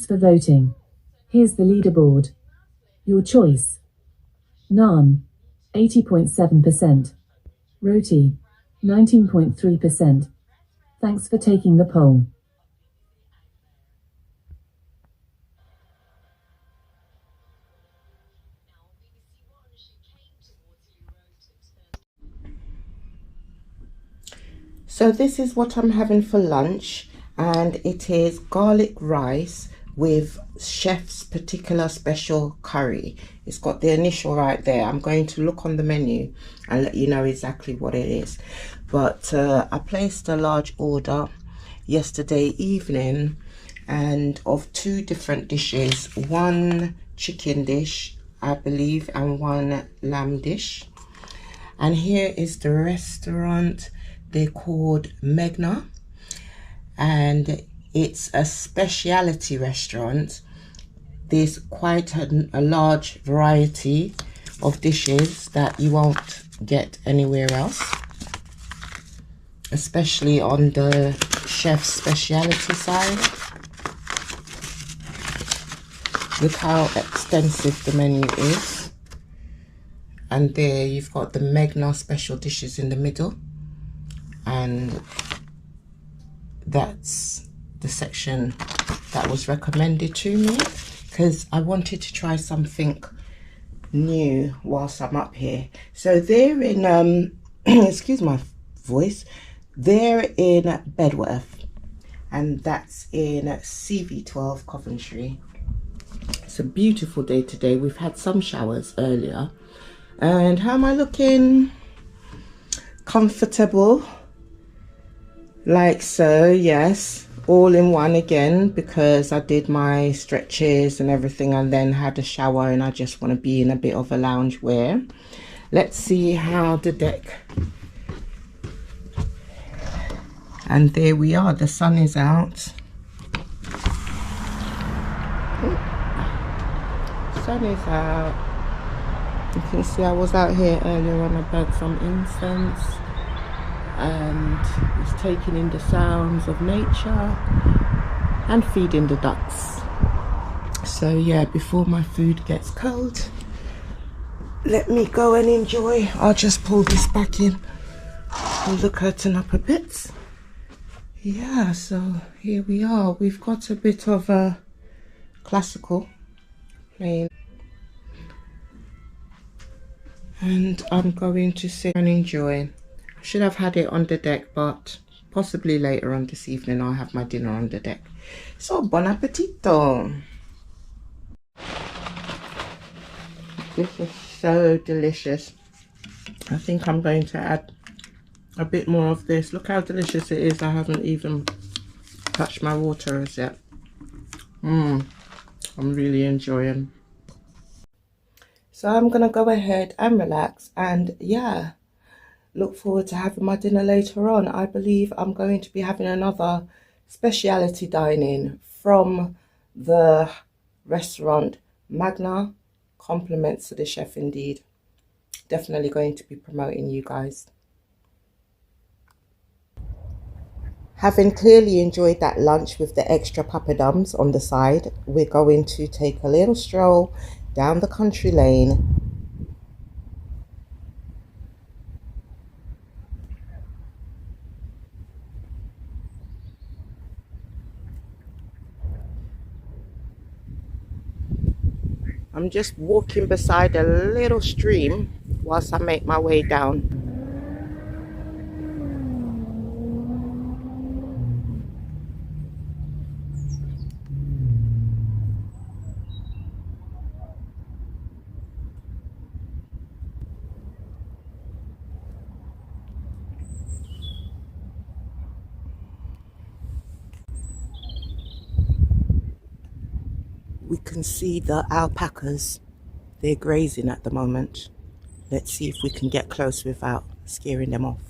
for voting. Here's the leaderboard. Your choice: naan, 80.7%. Roti, 19.3%. Thanks for taking the poll. So this is what I'm having for lunch, and it is garlic rice with chef's particular special curry. It's got the initial right there. I'm going to look on the menu and let you know exactly what it is. But I placed a large order yesterday evening, and of 2 different dishes, 1 chicken dish I believe and 1 lamb dish. And here is the restaurant. They're called Megna, and it's a specialty restaurant. There's quite a large variety of dishes that you won't get anywhere else, especially on the chef's specialty side. Look how extensive the menu is. And there you've got the Megna special dishes in the middle, and that's the section that was recommended to me because I wanted to try something new whilst I'm up here. So they're in excuse my voice, they're in Bedworth, and that's in CV12 Coventry. It's a beautiful day today. We've had some showers earlier. And how am I looking? Comfortable, like so. Yes, all in one again, because I did my stretches and everything and then had a shower, and I just want to be in a bit of a lounge wear. Let's see how the deck. And there we are, the sun is out. Sun is out. You can see I was out here earlier on. I burnt some incense and was taking in the sounds of nature and feeding the ducks. So yeah, before my food gets cold, let me go and enjoy. I'll just pull this back in, pull the curtain up a bit. Yeah, so here we are. We've got a bit of a classical playing, and I'm going to sit and enjoy. I should have had it on the deck, but possibly later on this evening I'll have my dinner on the deck. So bon appetito. This is so delicious. I think I'm going to add a bit more of this. Look how delicious it is. I haven't even touched my water as yet. I'm really enjoying. So I'm gonna go ahead and relax, and yeah, look forward to having my dinner later on. I believe I'm going to be having another speciality dining from the restaurant Magna. Compliments to the chef indeed. Definitely going to be promoting you guys. Having clearly enjoyed that lunch with the extra papadums on the side, we're going to take a little stroll down the country lane. I'm just walking beside a little stream whilst I make my way down. We can see the alpacas. They're grazing at the moment. Let's see if we can get close without scaring them off.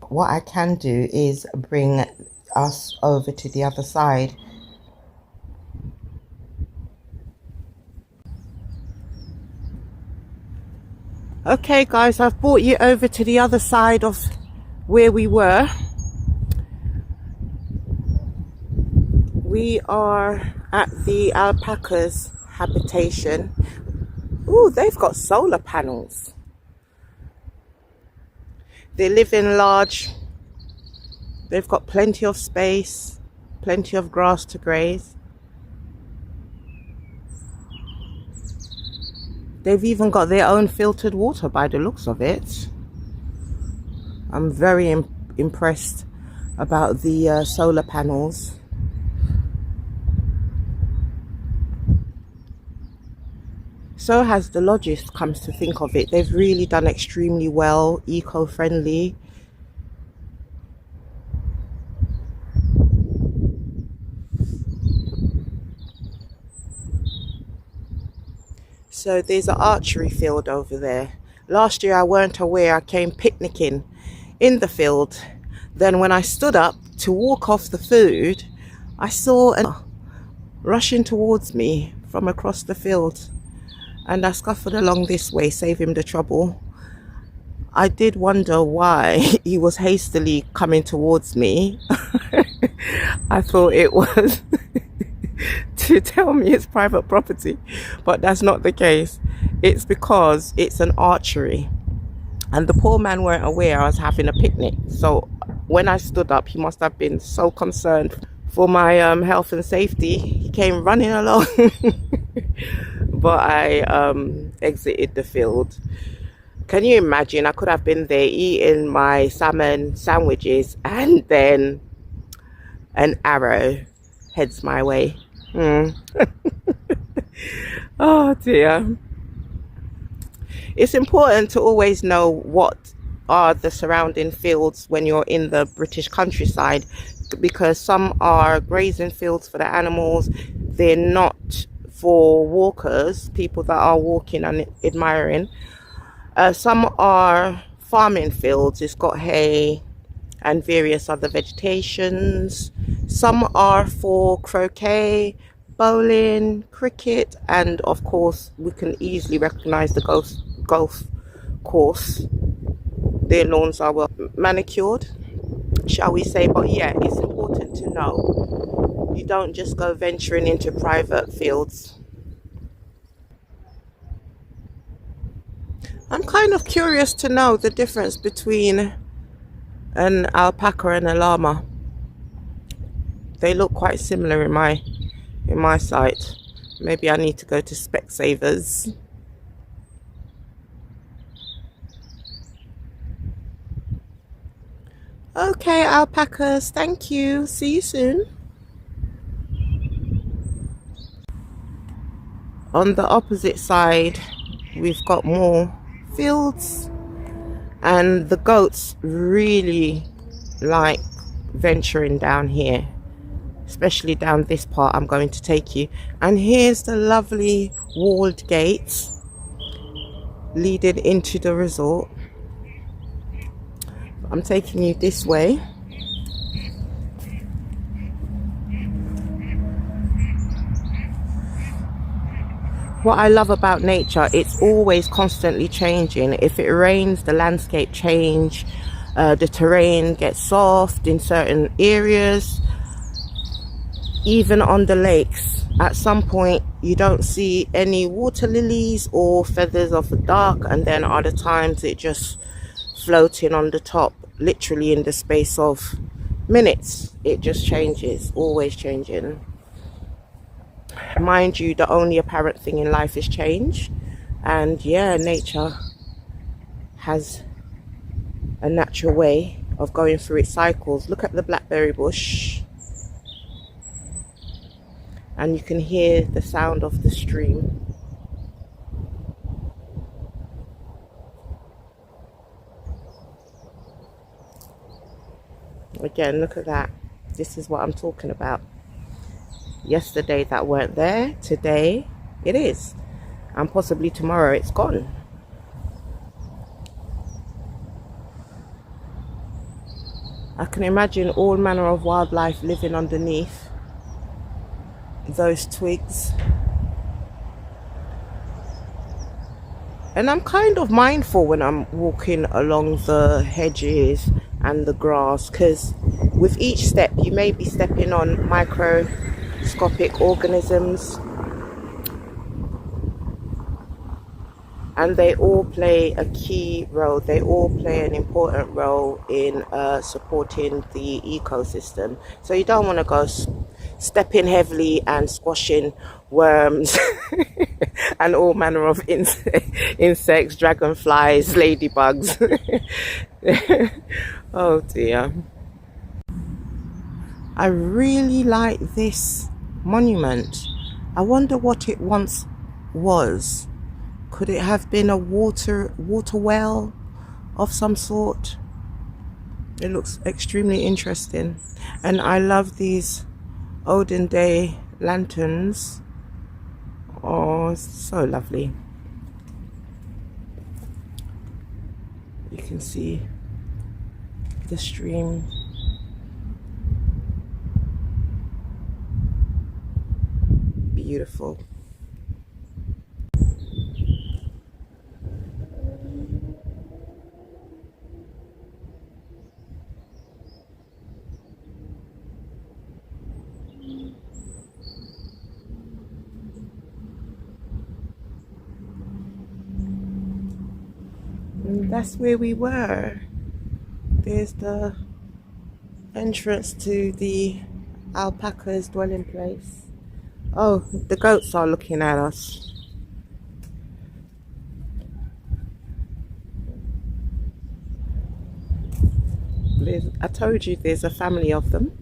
What I can do is bring us over to the other side. Okay guys, I've brought you over to the other side of where we were. We are at the alpaca's habitation. Ooh, they've got solar panels. They live in large. They've got plenty of space, plenty of grass to graze. They've even got their own filtered water by the looks of it. I'm very impressed about the solar panels. So has the lodges, comes to think of it. They've really done extremely well, eco-friendly. So there's an archery field over there. Last year I weren't aware. I came picnicking in the field. Then when I stood up to walk off the food, I saw an rushing towards me from across the field. And I scuffled along this way, save him the trouble. I did wonder why he was hastily coming towards me. I thought it was to tell me it's private property, but that's not the case. It's because it's an archery, and the poor man weren't aware I was having a picnic. So when I stood up, he must have been so concerned for my health and safety. He came running along. But I exited the field. Can you imagine? I could have been there eating my salmon sandwiches, and then an arrow heads my way. Oh dear. It's important to always know what are the surrounding fields when you're in the British countryside, because some are grazing fields for the animals. They're not for walkers, people that are walking and admiring. Some are farming fields. It's got hay and various other vegetations. Some are for croquet, bowling, cricket, and of course we can easily recognize the golf course. Their lawns are well manicured, shall we say. But yeah, it's important to know you don't just go venturing into private fields. I'm kind of curious to know the difference between an alpaca and a llama. They look quite similar in my sight. Maybe I need to go to Specsavers. Okay, alpacas, thank you. See you soon. On the opposite side, we've got more fields, and the goats really like venturing down here, especially down this part I'm going to take you. And here's the lovely walled gates leading into the resort. I'm taking you this way. What I love about nature, it's always constantly changing. If it rains, the landscape change, the terrain gets soft in certain areas. Even on the lakes, at some point you don't see any water lilies or feathers of the duck, and then other times it just floating on the top, literally in the space of minutes. It just changes, always changing. Mind you, the only apparent thing in life is change. And yeah, nature has a natural way of going through its cycles. Look at the blackberry bush, and you can hear the sound of the stream. Again, look at that. This is what I'm talking about. Yesterday that weren't there, today it is, and possibly tomorrow it's gone. I can imagine all manner of wildlife living underneath those twigs. And I'm kind of mindful when I'm walking along the hedges and the grass, because with each step you may be stepping on microscopic organisms, and they all play a key role. They all play an important role in supporting the ecosystem. So you don't want to go stepping heavily and squashing worms and all manner of insects, dragonflies, ladybugs. Oh dear. I really like this monument. I wonder what it once was. Could it have been a water well of some sort? It looks extremely interesting. And I love these olden day lanterns. Oh, so lovely. You can see the stream. Beautiful. And that's where we were. There's the entrance to the alpaca's dwelling place. Oh, the goats are looking at us. I told you there's a family of them.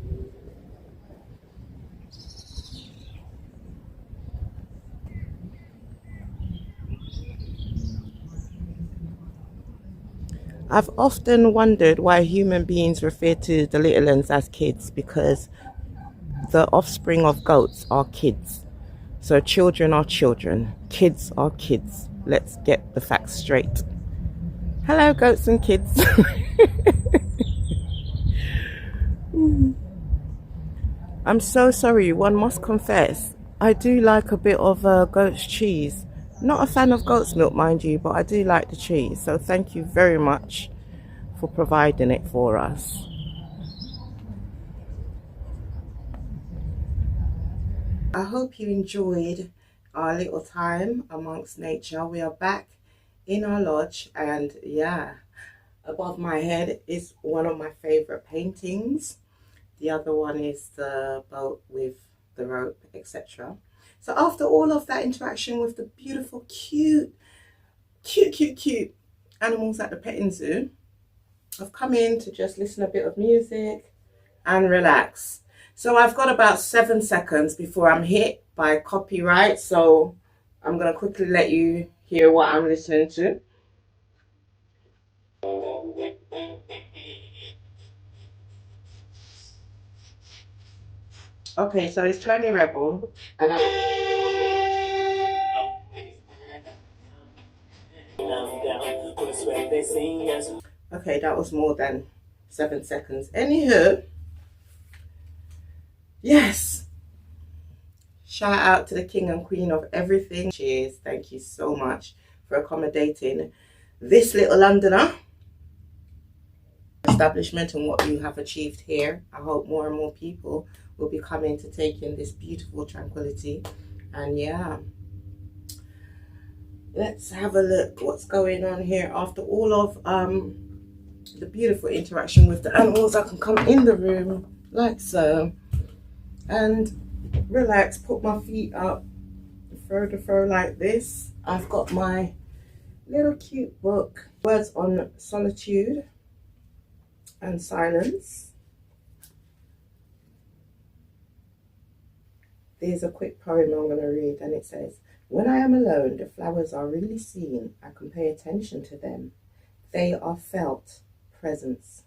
I've often wondered why human beings refer to the little ones as kids, because the offspring of goats are kids. So children are children, kids are kids. Let's get the facts straight. Hello, goats and kids. I'm so sorry, one must confess, I do like a bit of goat's cheese. Not a fan of goat's milk, mind you, but I do like the cheese. So thank you very much for providing it for us. I hope you enjoyed our little time amongst nature. We are back in our lodge, and yeah, above my head is one of my favorite paintings. The other one is the boat with the rope, etc. So after all of that interaction with the beautiful, cute animals at the petting zoo, I've come in to just listen a bit of music and relax. So I've got about 7 seconds before I'm hit by copyright. So I'm going to quickly let you hear what I'm listening to. Okay, so it's Tony Rebel. And okay, that was more than 7 seconds. Anywho, yes. Shout out to the king and queen of everything. Cheers. Thank you so much for accommodating this little Londoner establishment and what you have achieved here. I hope more and more people will be coming to take in this beautiful tranquility. And yeah, let's have a look what's going on here. After all of the beautiful interaction with the animals, I can come in the room like so and relax, put my feet up, fur like this. I've got my little cute book, Words on Solitude and Silence. There's a quick poem I'm going to read, and it says, when I am alone, the flowers are really seen. I can pay attention to them. They are felt presence.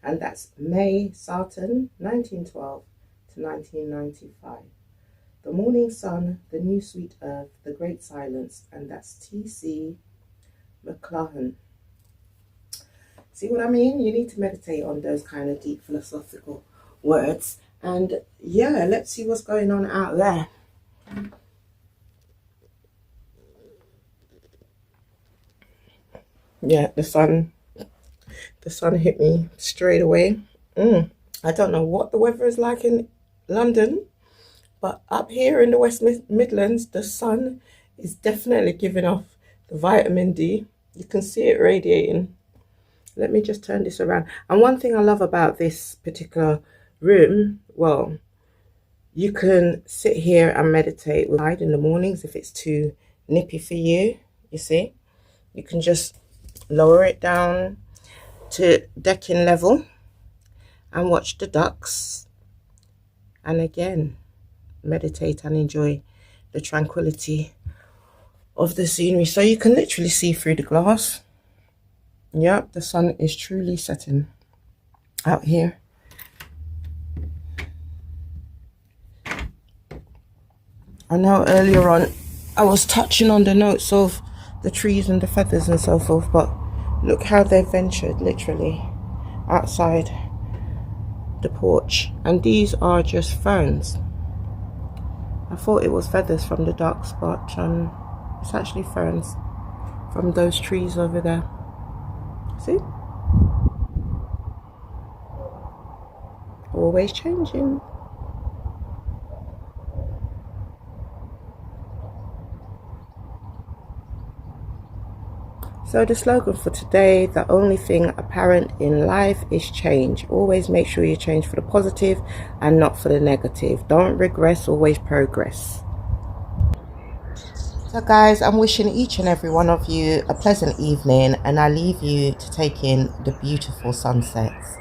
And that's May Sarton, 1912 to 1995. The Morning Sun, The New Sweet Earth, The Great Silence, and that's T.C. McLuhan. See what I mean? You need to meditate on those kind of deep philosophical words. And yeah, let's see what's going on out there. Yeah, the sun hit me straight away. I don't know what the weather is like in London, but up here in the West Midlands, the sun is definitely giving off the vitamin D. You can see it radiating. Let me just turn this around. And one thing I love about this particular room, well, you can sit here and meditate in the mornings if it's too nippy for you, you see. You can just lower it down to decking level and watch the ducks. And again, meditate and enjoy the tranquility of the scenery. So you can literally see through the glass. Yep, the sun is truly setting out here. I know earlier on I was touching on the notes of the trees and the feathers and so forth, but look how they've ventured literally outside the porch. And these are just ferns. I thought it was feathers from the ducks, but it's actually ferns from those trees over there. See? Always changing. So the slogan for today, the only thing apparent in life is change. Always make sure you change for the positive and not for the negative. Don't regress, always progress. So guys, I'm wishing each and every one of you a pleasant evening, and I leave you to take in the beautiful sunsets.